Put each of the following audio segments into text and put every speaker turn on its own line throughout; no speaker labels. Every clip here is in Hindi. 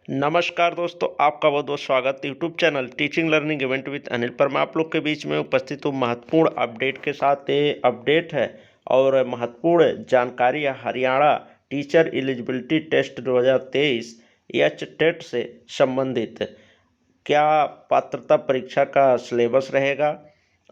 नमस्कार दोस्तों, आपका बहुत बहुत स्वागत YouTube channel teaching learning event with Anil पर। मैं आप लोग के बीच में उपस्थित हूँ महत्वपूर्ण अपडेट के साथ। ये अपडेट है और महत्वपूर्ण जानकारी है Haryana teacher eligibility test 2023 H TET से संबंधित। क्या पात्रता परीक्षा का सिलेबस रहेगा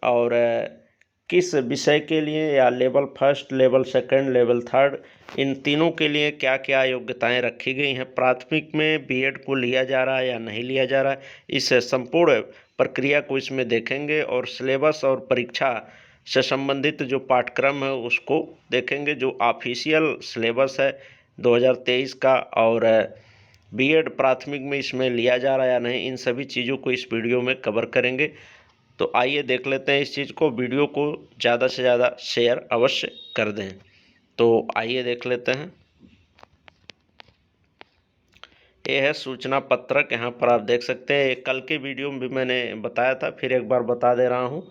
और किस विषय के लिए, या level first, level second, level third, इन तीनों के लिए क्या क्या योग्यताएं रखी गई हैं। प्राथमिक में बीएड को लिया जा रहा है या नहीं लिया जा रहा है, इस संपूर्ण प्रक्रिया को इसमें देखेंगे और सिलेबस और परीक्षा से संबंधित जो पाठ्यक्रम है उसको देखेंगे। जो ऑफिशियल सिलेबस है 2023 का और बीएड प्राथमिक में इसमें लिया जा रहा है या नहीं, इन सभी चीज़ों को इस वीडियो में कवर करेंगे। तो आइए देख लेते हैं इस चीज़ को। वीडियो को ज़्यादा से ज़्यादा शेयर अवश्य कर दें। तो आइए देख लेते हैं। ये है सूचना पत्रक, यहाँ पर आप देख सकते हैं। कल के वीडियो में भी मैंने बताया था, फिर एक बार बता दे रहा हूँ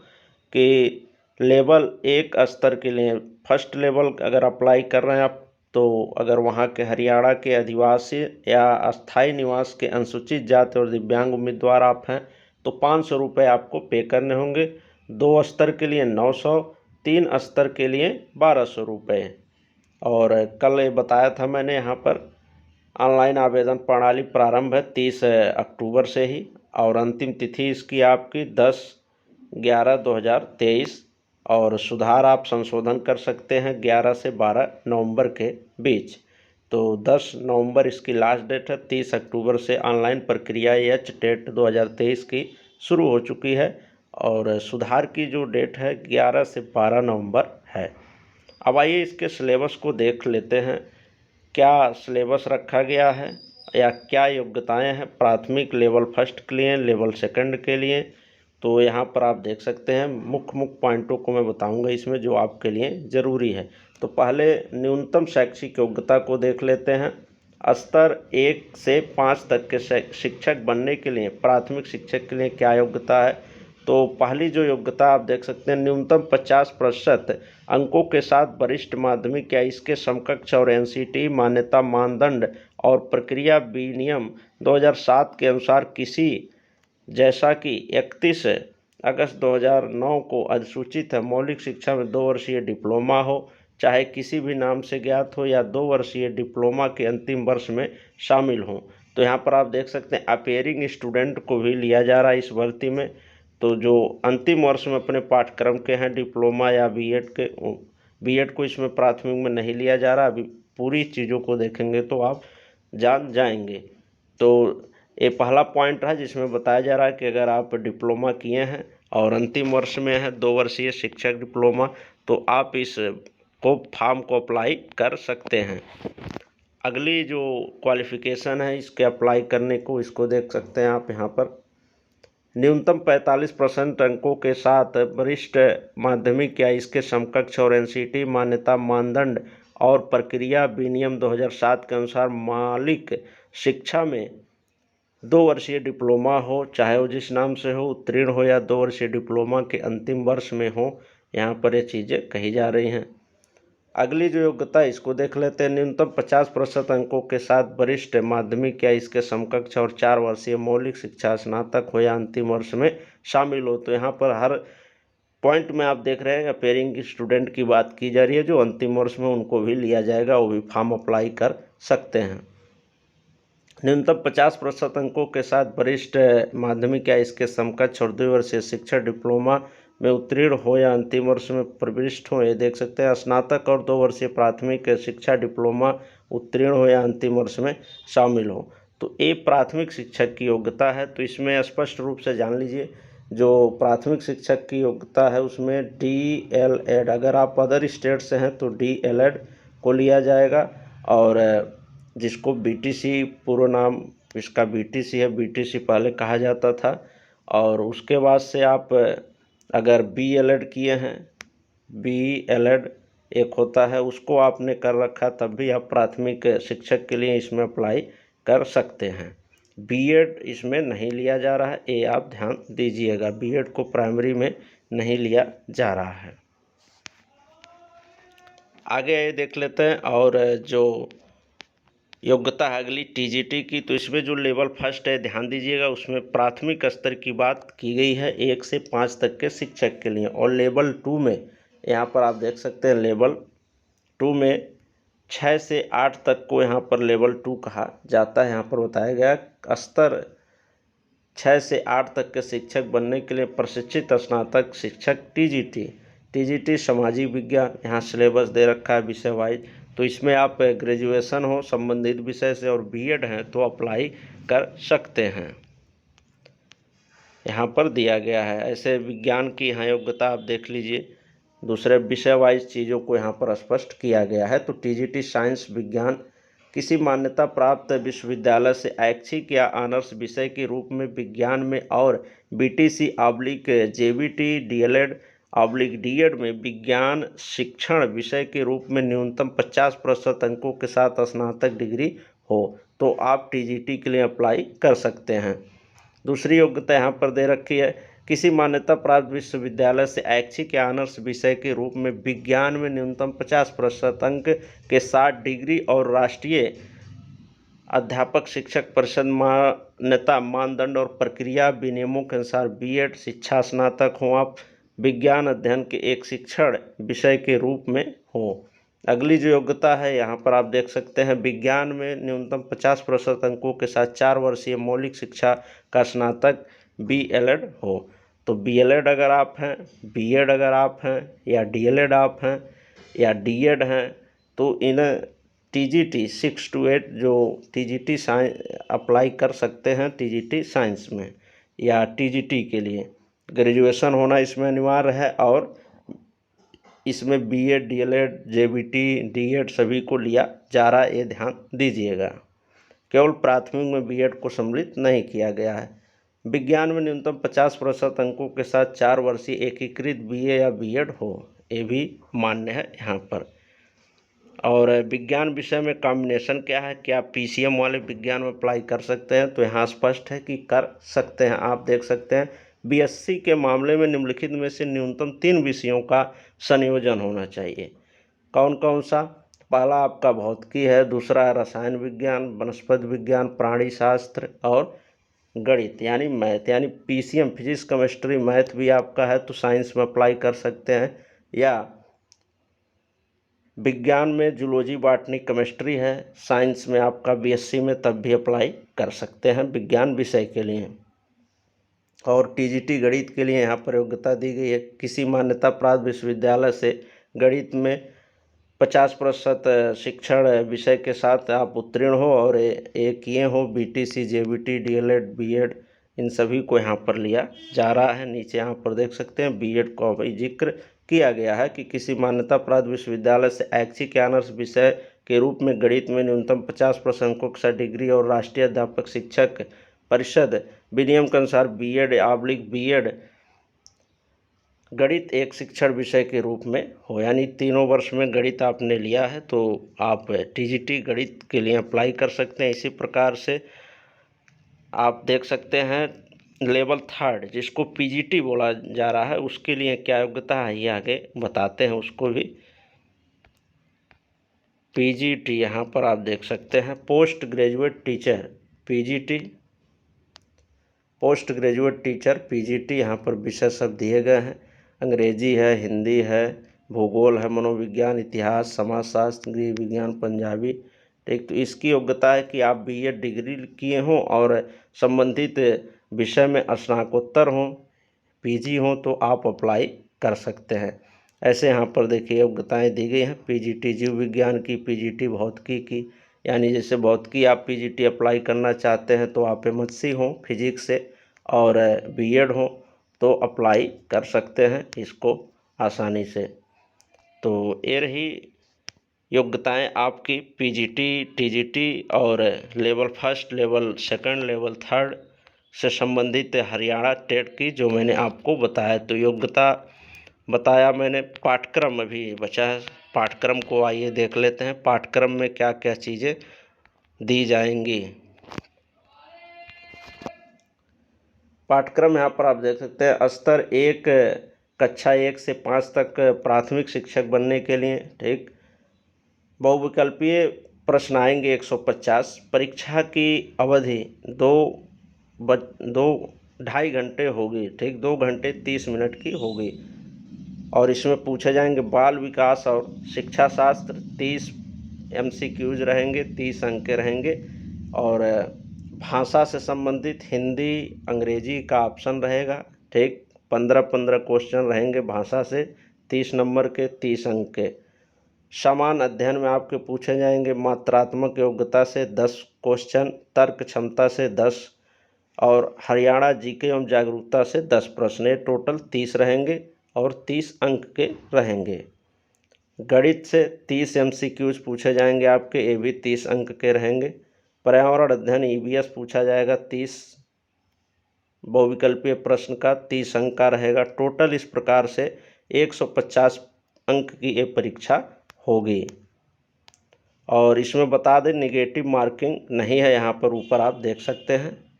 कि लेवल 1 स्तर के लिए फर्स्ट लेवल अगर अप्लाई कर रहे हैं आप, तो अगर वहाँ के हरियाणा के अधिवासी या अस्थायी निवास के अनुसूचित जाति और दिव्यांग उम्मीदवार आप हैं तो 500 रुपये आपको पे करने होंगे। 2 स्तर के लिए 900, 3 स्तर के लिए 1200 रुपये। और कल ये बताया था मैंने, यहाँ पर ऑनलाइन आवेदन प्रणाली प्रारंभ है 30 अक्टूबर से ही और अंतिम तिथि इसकी आपकी 10/11/2023 और सुधार आप संशोधन कर सकते हैं 11 से 12 नवंबर के बीच। तो 10 नवंबर इसकी लास्ट डेट है। 30 अक्टूबर से ऑनलाइन प्रक्रिया एच टेट 2023 की शुरू हो चुकी है और सुधार की जो डेट है 11 से 12 नवंबर है। अब आइए इसके सिलेबस को देख लेते हैं। क्या सिलेबस रखा गया है या क्या योग्यताएं हैं प्राथमिक लेवल फर्स्ट के लिए, लेवल सेकंड के लिए। तो यहाँ पर आप देख सकते हैं मुख्य पॉइंटों को मैं बताऊंगा इसमें जो आपके लिए ज़रूरी है। तो पहले न्यूनतम शैक्षिक योग्यता को देख लेते हैं। स्तर 1 से 5 तक के शिक्षक बनने के लिए, प्राथमिक शिक्षक के लिए क्या योग्यता है। तो पहली जो योग्यता आप देख सकते हैं, न्यूनतम 50% अंकों के साथ वरिष्ठ माध्यमिक या इसके समकक्ष और एनसीटी मान्यता मानदंड और प्रक्रिया विनियम 2007 के अनुसार किसी, जैसा कि 31 अगस्त 2009 को अधिसूचित है, मौलिक शिक्षा में 2 वर्षीय डिप्लोमा हो, चाहे किसी भी नाम से ज्ञात हो, या 2 वर्षीय डिप्लोमा के अंतिम वर्ष में शामिल हों। तो यहाँ पर आप देख सकते हैं अपेयरिंग स्टूडेंट को भी लिया जा रहा है इस भर्ती में। तो जो अंतिम वर्ष में अपने पाठ्यक्रम के हैं डिप्लोमा या बीएड के, बीएड को इसमें प्राथमिक में नहीं लिया जा रहा। अभी पूरी चीज़ों को देखेंगे तो आप जान जाएंगे। तो ये पहला पॉइंट है जिसमें बताया जा रहा है कि अगर आप डिप्लोमा किए हैं और अंतिम वर्ष में है 2 वर्षीय शिक्षक डिप्लोमा, तो आप इस को फॉर्म को अप्लाई कर सकते हैं। अगली जो क्वालिफ़िकेशन है इसके अप्लाई करने को, इसको देख सकते हैं आप यहाँ पर। न्यूनतम 45% अंकों के साथ वरिष्ठ माध्यमिक या इसके समकक्ष और एनसीटी मान्यता मानदंड और प्रक्रिया विनियम 2007 के अनुसार मौलिक शिक्षा में 2 वर्षीय डिप्लोमा हो, चाहे वो जिस नाम से हो, उत्तीर्ण हो, या 2 वर्षीय डिप्लोमा के अंतिम वर्ष में हो। यहाँ पर ये चीज़ें कही जा रही हैं। अगली जो योग्यता इसको देख लेते हैं। न्यूनतम 50% अंकों के साथ वरिष्ठ माध्यमिक या इसके समकक्ष और 4 वर्षीय मौलिक शिक्षा स्नातक हो या अंतिम वर्ष में शामिल हो। तो यहाँ पर हर पॉइंट में आप देख रहे हैं अपेयरिंग स्टूडेंट की बात की जा रही है, जो अंतिम वर्ष में उनको भी लिया जाएगा, वो भी फॉर्म अप्लाई कर सकते हैं। न्यूनतम 50% अंकों के साथ वरिष्ठ माध्यमिक या इसके समकक्ष और 2 वर्षीय शिक्षण डिप्लोमा में उत्तीर्ण हो या अंतिम वर्ष में प्रविष्ट हो। ये देख सकते हैं स्नातक और 2 वर्षीय प्राथमिक शिक्षा डिप्लोमा उत्तीर्ण हो या अंतिम वर्ष में शामिल हो। तो ये प्राथमिक शिक्षक की योग्यता है। तो इसमें स्पष्ट रूप से जान लीजिए, जो प्राथमिक शिक्षक की योग्यता है उसमें DLED, अगर आप अदर स्टेट से हैं तो DLED को लिया जाएगा, और जिसको BTC, पूर्व नाम इसका BTC है, BTC पहले कहा जाता था। और उसके बाद से आप अगर BLED किए हैं, BLED एक होता है, उसको आपने कर रखा, तब भी आप प्राथमिक शिक्षक के लिए इसमें अप्लाई कर सकते हैं। बीएड इसमें नहीं लिया जा रहा है, ये आप ध्यान दीजिएगा। बीएड को प्राइमरी में नहीं लिया जा रहा है। आगे देख लेते हैं। और जो योग्यता है अगली टीजीटी की। तो इसमें जो लेवल फर्स्ट है ध्यान दीजिएगा, उसमें प्राथमिक स्तर की बात की गई है 1 से 5 तक के शिक्षक के लिए। और लेवल 2 में यहाँ पर आप देख सकते हैं लेवल 2 में 6 से 8 तक को यहाँ पर लेवल 2 कहा जाता है। यहाँ पर बताया गया स्तर 6 से 8 तक के शिक्षक बनने के लिए प्रशिक्षित स्नातक शिक्षक टीजीटी सामाजिक विज्ञान, यहाँ सिलेबस दे रखा है विषय वाइज। तो इसमें आप ग्रेजुएशन हो संबंधित विषय से और बीएड हैं तो अप्लाई कर सकते हैं, यहाँ पर दिया गया है। ऐसे विज्ञान की यहाँ योग्यता आप देख लीजिए, दूसरे विषय वाइज चीज़ों को यहाँ पर स्पष्ट किया गया है। तो टीजीटी साइंस विज्ञान किसी मान्यता प्राप्त विश्वविद्यालय से ऐच्छिक या ऑनर्स विषय के रूप में विज्ञान में और BTC oblique JBT DElEd oblique DEd में विज्ञान शिक्षण विषय के रूप में न्यूनतम 50% अंकों के साथ स्नातक डिग्री हो तो आप टीजीटी के लिए अप्लाई कर सकते हैं। दूसरी योग्यता यहाँ पर दे रखी है, किसी मान्यता प्राप्त विश्वविद्यालय से ऐच्छिक या ऑनर्स विषय के रूप में विज्ञान में न्यूनतम 50% अंक के साथ डिग्री और राष्ट्रीय अध्यापक शिक्षक परिषद मान्यता मानदंड और प्रक्रिया विनियमों के अनुसार बीएड शिक्षा स्नातक हो आप विज्ञान अध्ययन के एक शिक्षण विषय के रूप में हो। अगली जो योग्यता है यहाँ पर आप देख सकते हैं, विज्ञान में न्यूनतम 50% अंकों के साथ 4 वर्षीय मौलिक शिक्षा का स्नातक बीएलएड हो। तो बीएलएड अगर आप हैं, बीएड अगर आप हैं या डीएलएड आप हैं या डीएड हैं तो इन टीजीटी 6 to 8 जो टीजीटी साइंस अप्लाई कर सकते हैं टीजीटी साइंस में या टीजीटी के लिए ग्रेजुएशन होना इसमें अनिवार्य है। और इसमें बीएड डीएलएड जेबीटी डीएड सभी को लिया जा रहा है, ये ध्यान दीजिएगा। केवल प्राथमिक में बीएड को सम्मिलित नहीं किया गया है। विज्ञान में न्यूनतम 50% अंकों के साथ 4 वर्षीय एकीकृत बीए या बीएड हो, ये भी मान्य है यहाँ पर। और विज्ञान विषय में कॉम्बिनेशन क्या है, क्या पीसीएम वाले विज्ञान में अप्लाई कर सकते हैं, तो यहाँ स्पष्ट है कि कर सकते हैं। आप देख सकते हैं बीएससी के मामले में निम्नलिखित में से न्यूनतम 3 विषयों का संयोजन होना चाहिए। कौन कौन सा? पहला आपका भौतिकी है, दूसरा है रसायन विज्ञान, वनस्पति विज्ञान, प्राणी शास्त्र और गणित यानी मैथ, यानी पीसीएम फिजिक्स केमिस्ट्री मैथ भी आपका है तो साइंस में अप्लाई कर सकते हैं। या विज्ञान में जूलॉजी बॉटनी केमिस्ट्री है, साइंस में आपका बीएससी में तब भी अप्लाई कर सकते हैं विज्ञान विषय के लिए। और टीजीटी गणित के लिए यहाँ पर योग्यता दी गई है, किसी मान्यता प्राप्त विश्वविद्यालय से गणित में 50% शिक्षण विषय के साथ आप उत्तीर्ण हो और एक किए हो बीटीसी जेबीटी डीएलएड बीएड, इन सभी को यहाँ पर लिया जा रहा है। नीचे यहाँ पर देख सकते हैं बीएड का भी जिक्र किया गया है कि किसी मान्यता प्राप्त विश्वविद्यालय से ऐच्छिक या ऑनर्स विषय के रूप में गणित में न्यूनतम 50% अंकों के साथ डिग्री और राष्ट्रीय अध्यापक शिक्षक परिषद विनियम के अनुसार बीएड ऑब्लिक बीएड गणित एक शिक्षण विषय के रूप में हो, यानी तीनों वर्ष में गणित आपने लिया है तो आप टीजीटी गणित के लिए अप्लाई कर सकते हैं। इसी प्रकार से आप देख सकते हैं लेवल 3 जिसको पीजीटी बोला जा रहा है उसके लिए क्या योग्यता है ये आगे बताते हैं उसको भी। पीजीटी यहाँ पर आप देख सकते हैं post graduate teacher PGT, post graduate teacher PGT, यहाँ पर विषय सब दिए गए हैं, अंग्रेजी है, हिंदी है, भूगोल है, मनोविज्ञान, इतिहास, समाजशास्त्र, गृह विज्ञान, पंजाबी। ठीक, तो इसकी योग्यता है कि आप बीएड डिग्री किए हों और संबंधित विषय में स्नातकोत्तर हों, पीजी हों तो आप अप्लाई कर सकते हैं। ऐसे यहाँ पर देखिए योग्यताएं दी गई हैं, पीजीटी जीव विज्ञान की, पीजीटी भौतिकी की, यानी जैसे भौतिकी आप पीजीटी अप्लाई करना चाहते हैं तो आप एमएससी हों फिजिक्स से और बीएड हो तो अप्लाई कर सकते हैं इसको आसानी से। तो ये रही योग्यताएं आपकी पीजीटी, टीजीटी और लेवल 1, लेवल 2, लेवल 3 से संबंधित हरियाणा टेट की जो मैंने आपको बताया। तो योग्यता बताया मैंने, पाठ्यक्रम अभी बचा है, पाठ्यक्रम को आइए देख लेते हैं पाठ्यक्रम में क्या क्या चीज़ें दी जाएंगी। पाठ्यक्रम यहाँ पर आप देख सकते हैं स्तर 1 कक्षा 1 से 5 तक प्राथमिक शिक्षक बनने के लिए, ठीक, बहुविकल्पीय प्रश्न आएंगे 150। परीक्षा की अवधि 2.5 घंटे होगी, ठीक, 2 घंटे 30 मिनट की होगी। और इसमें पूछे जाएंगे बाल विकास और शिक्षा शास्त्र, 30 MCQs रहेंगे, 30 अंक के रहेंगे। और भाषा से संबंधित हिंदी अंग्रेजी का ऑप्शन रहेगा, ठीक, 15-15 क्वेश्चन रहेंगे भाषा से, 30 नंबर के, 30 अंक के। समान अध्ययन में आपके पूछे जाएंगे मात्रात्मक योग्यता से 10 क्वेश्चन, तर्क क्षमता से 10 और हरियाणा जीके एवं जागरूकता से 10 प्रश्न। ये टोटल 30 रहेंगे और 30 अंक के रहेंगे। गणित से 30 MCQs पूछे जाएंगे आपके, ये भी 30 अंक के रहेंगे। पर्यावरण अध्ययन EVS पूछा जाएगा, 30 बहुविकल्पीय प्रश्न का 30 अंक का रहेगा। टोटल इस प्रकार से 150 अंक की ये परीक्षा होगी। और इसमें बता दें नेगेटिव मार्किंग नहीं है, यहाँ पर ऊपर आप देख सकते हैं।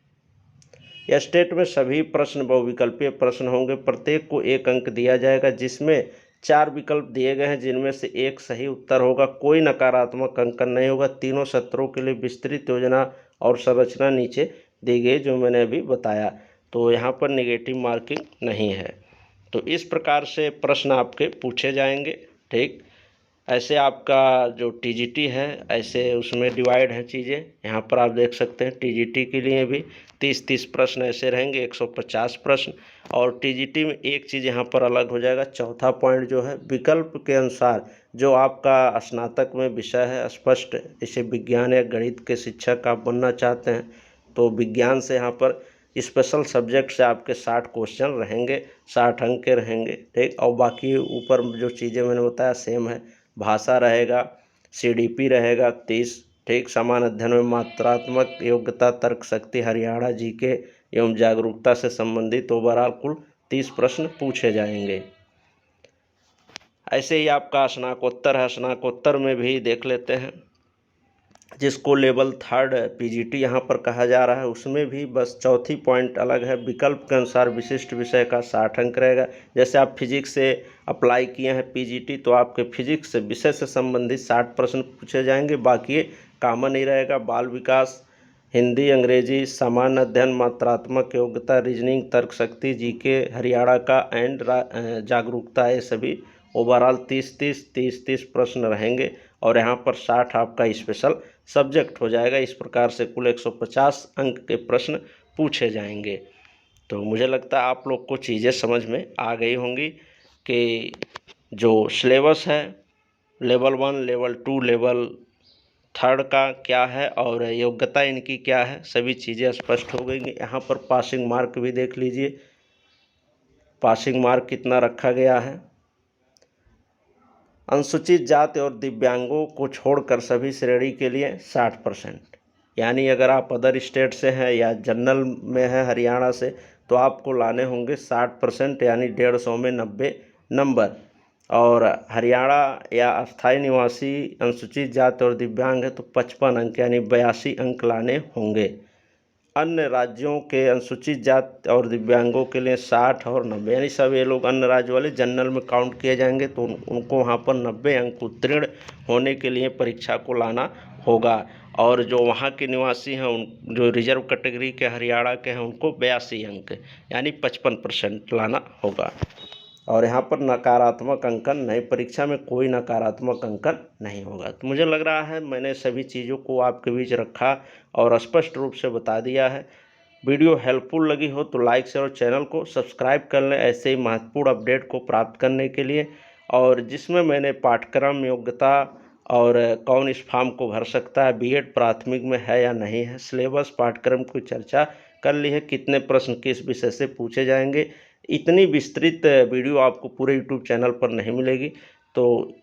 यह स्टेट में सभी प्रश्न बहुविकल्पीय प्रश्न होंगे, प्रत्येक को 1 अंक दिया जाएगा, जिसमें 4 विकल्प दिए गए हैं जिनमें से 1 सही उत्तर होगा। कोई नकारात्मक अंकन नहीं होगा। तीनों सत्रों के लिए विस्तृत योजना और संरचना नीचे दी गई जो मैंने अभी बताया, तो यहाँ पर नेगेटिव मार्किंग नहीं है। तो इस प्रकार से प्रश्न आपके पूछे जाएंगे, ठीक। ऐसे आपका जो TGT है, ऐसे उसमें डिवाइड है चीज़ें, यहाँ पर आप देख सकते हैं। TGT के लिए भी 30-30 प्रश्न ऐसे रहेंगे, 150 प्रश्न। और TGT में एक चीज़ यहाँ पर अलग हो जाएगा, चौथा पॉइंट जो है, विकल्प के अनुसार जो आपका स्नातक में विषय है स्पष्ट, जैसे विज्ञान या गणित के शिक्षक आप बनना चाहते हैं तो विज्ञान से यहाँ पर स्पेशल सब्जेक्ट से आपके 60 क्वेश्चन रहेंगे, 60 अंक के रहेंगे, ठीक। और बाकी ऊपर जो चीज़ें मैंने बताया सेम है। भाषा रहेगा, CDP रहेगा 30, ठीक। समान अध्ययन में मात्रात्मक योग्यता, तर्क शक्ति, हरियाणा जीके एवं जागरूकता से संबंधित ओवरऑल कुल 30 प्रश्न पूछे जाएंगे। ऐसे ही आपका स्नाकोत्तर है, स्नाकोत्तर में भी देख लेते हैं, जिसको लेवल 3 PGT यहाँ पर कहा जा रहा है। उसमें भी बस चौथी पॉइंट अलग है, विकल्प के अनुसार विशिष्ट विषय का 60 अंक रहेगा। जैसे आप फिजिक्स से अप्लाई किए हैं PGT, तो आपके फिजिक्स से विषय से संबंधित 60 प्रश्न पूछे जाएंगे, बाकी कॉमन ही रहेगा। बाल विकास, हिंदी अंग्रेजी, सामान्य अध्ययन, मात्रात्मक योग्यता, रीजनिंग, तर्क शक्ति, जीके, हरियाणा का एंड जागरूकता, ये सभी ओवरऑल 30-30 प्रश्न रहेंगे। और यहाँ पर 60 आपका स्पेशल सब्जेक्ट हो जाएगा। इस प्रकार से कुल 150 अंक के प्रश्न पूछे जाएंगे। तो मुझे लगता है आप लोग को चीज़ें समझ में आ गई होंगी कि जो सिलेबस है लेवल 1, लेवल 2, लेवल 3 का क्या है और योग्यता इनकी क्या है, सभी चीज़ें स्पष्ट हो गई। यहाँ पर पासिंग मार्क भी देख लीजिए, पासिंग मार्क कितना रखा गया है। अनुसूचित जाति और दिव्यांगों को छोड़कर सभी श्रेणी के लिए 60%, यानी अगर आप अदर स्टेट से हैं या जनरल में हैं हरियाणा से, तो आपको लाने होंगे 60%, यानी 150 में 90 नंबर। और हरियाणा या अस्थायी निवासी अनुसूचित जाति और दिव्यांग है तो 55 अंक यानी 82 अंक लाने होंगे। अन्य राज्यों के अनुसूचित जाति और दिव्यांगों के लिए 60 और 90, यानी सब ये लोग अन्य राज्य वाले जनरल में काउंट किए जाएंगे, तो उनको वहाँ पर 90 अंक उत्तीर्ण होने के लिए परीक्षा को लाना होगा। और जो वहाँ के निवासी हैं, उन जो रिजर्व कैटेगरी के हरियाणा के हैं, उनको 82 अंक यानी 55% लाना होगा। और यहाँ पर नकारात्मक अंकन नहीं, परीक्षा में कोई नकारात्मक अंकन नहीं होगा। तो मुझे लग रहा है मैंने सभी चीज़ों को आपके बीच रखा और स्पष्ट रूप से बता दिया है। वीडियो हेल्पफुल लगी हो तो लाइक शेयर और चैनल को सब्सक्राइब कर लें ऐसे ही महत्वपूर्ण अपडेट को प्राप्त करने के लिए। और जिसमें मैंने पाठ्यक्रम, योग्यता और कौन इस फॉर्म को भर सकता है, BEd प्राथमिक में है या नहीं है, सिलेबस, पाठ्यक्रम की चर्चा कर ली है, कितने प्रश्न किस विषय से पूछे जाएंगे। इतनी विस्तृत वीडियो आपको पूरे YouTube चैनल पर नहीं मिलेगी, तो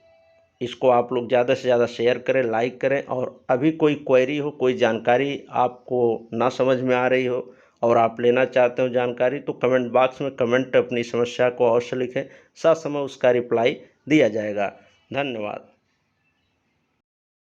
इसको आप लोग ज़्यादा से ज़्यादा शेयर करें, लाइक करें। और अभी कोई क्वेरी हो, कोई जानकारी आपको ना समझ में आ रही हो और आप लेना चाहते हो जानकारी, तो कमेंट बॉक्स में कमेंट अपनी समस्या को अवश्य लिखें, साथ समय उसका रिप्लाई दिया जाएगा। धन्यवाद।